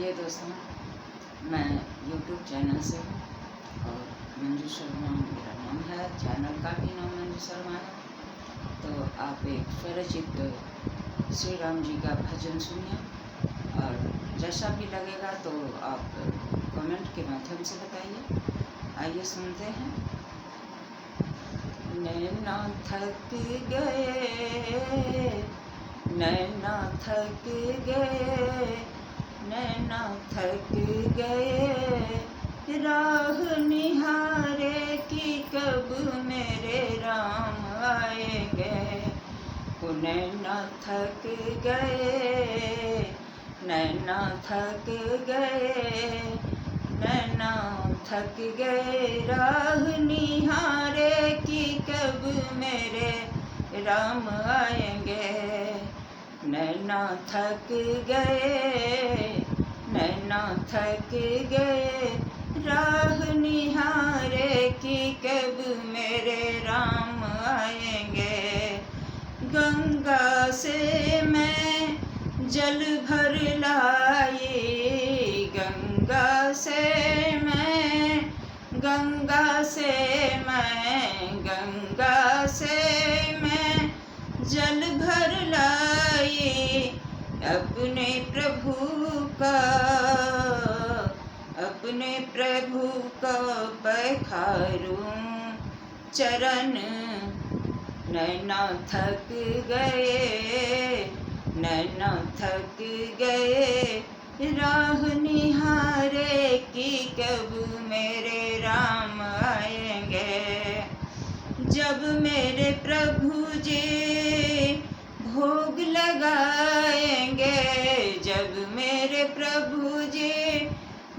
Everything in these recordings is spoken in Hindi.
आइए दोस्तों, मैं YouTube चैनल से हूँ और मंजू शर्मा मेरा नाम है। चैनल का भी नाम मंजू शर्मा है। तो आप एक स्वरचित श्री राम जी का भजन सुनिए और जैसा भी लगेगा तो आप कमेंट के माध्यम से बताइए। आइए सुनते हैं। नैना थक गए, नैना थक गए, नैना थक गए, राह निहारे कि कब मेरे राम आएंगे। ओ नैना थक गए, नैना थक गए, नैना थक गए, राह निहारे कि कब मेरे राम आएंगे। नैना थक गए, नैना थक गए, राह निहारे कि कब मेरे राम आएंगे। गंगा से मैं जल भर लाई, गंगा से मैं, गंगा से मैं, गंगा से मैं जल भर लाई। अपने प्रभु का, अपने प्रभु का पखारूं चरण। नैना थक गए, नैना थक गए, राह निहारे कि कब मेरे राम आएंगे। जब मेरे प्रभु जी भोग लगाएंगे, जब मेरे प्रभु जी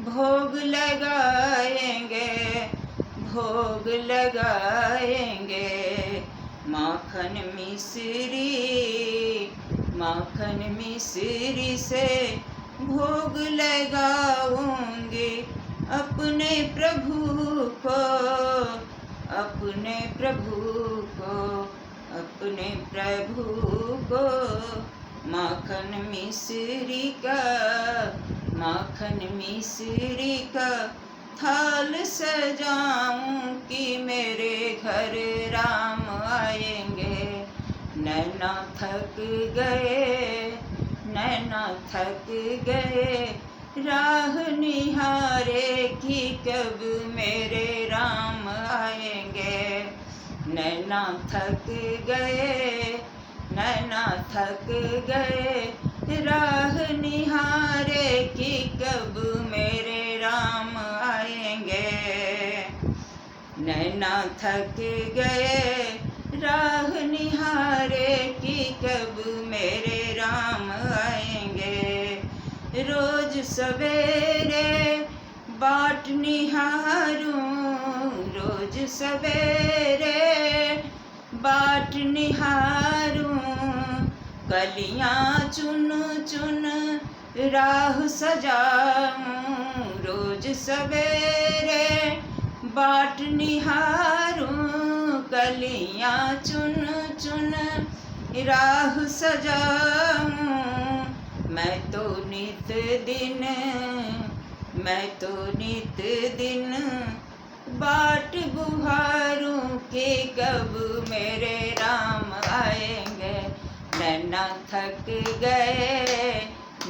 भोग लगाएंगे, भोग लगाएंगे। माखन मिश्री, माखन मिश्री से भोग लगाऊंगी अपने प्रभु को, अपने प्रभु को, अपने प्रभु को। माखन मिश्री का, माखन मिश्री का थाल सजाऊं कि मेरे घर राम आएंगे। नैना थक गए, नैना थक गए, राह निहारे कि कब मेरे राम आएंगे। नैना थक गए, नैना थक गए, राह निहारे कि कब मेरे राम आएंगे। नैना थक गए, राह निहारे कि कब मेरे राम आएंगे। रोज सवेरे बाट निहारूं, रोज सवेरे बाट निहारूं, कलियां चुन चुन राह सजाऊं। रोज सवेरे बाट निहारूं, कलियां चुन चुन राह सजाऊं। मैं तो नित दिन, मैं तो नित दिन बाट गुहारूं कि कब मेरे राम आएंगे। नैना थक गए,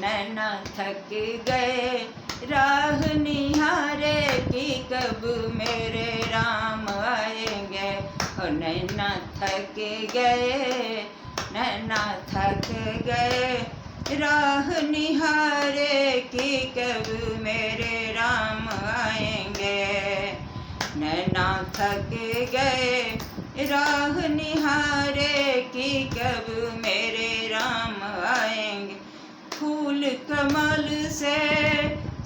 नैना थक गए, राह निहारे कि कब मेरे राम आएंगे। और नैना थक गए, नैना थक गए, राह निहारे कि कब मेरे राम आएंगे। नैना थक गए, राह निहारे कि कब मेरे राम आएंगे। फूल कमल से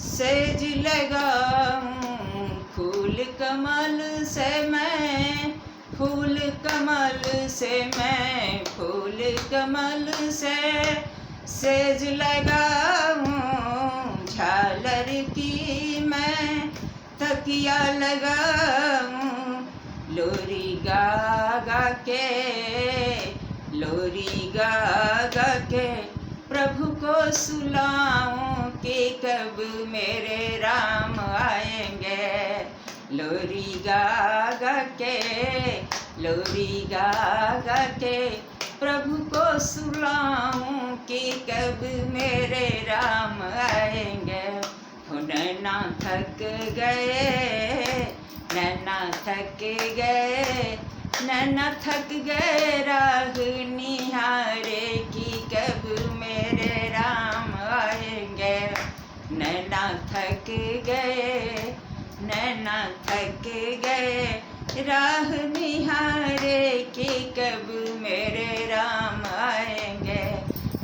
सेज लगाऊं, फूल कमल से मैं, फूल कमल से मैं, फूल कमल से सेज लगाऊं। झालर की मैं तकिया लगाऊं, लोरी गा गा के, लोरी गा गा के प्रभु को सुलाऊं कि कब मेरे राम आएंगे। लोरी गा गा के, लोरी गा गा के प्रभु को सुलाऊं कि कब मेरे राम आएंगे। हो नैना थक गए, नैना थक गए, नैना थक गए राह निहारे कि कब मेरे राम आएंगे। नैना थक गए, नैना थक गए राह निहारे कि कब मेरे राम आएंगे।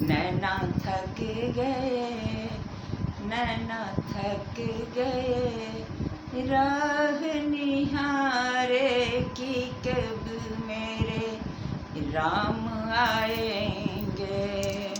नैना थक गए, नैना थक गए राह निहारे कि कब मेरे राम आएंगे।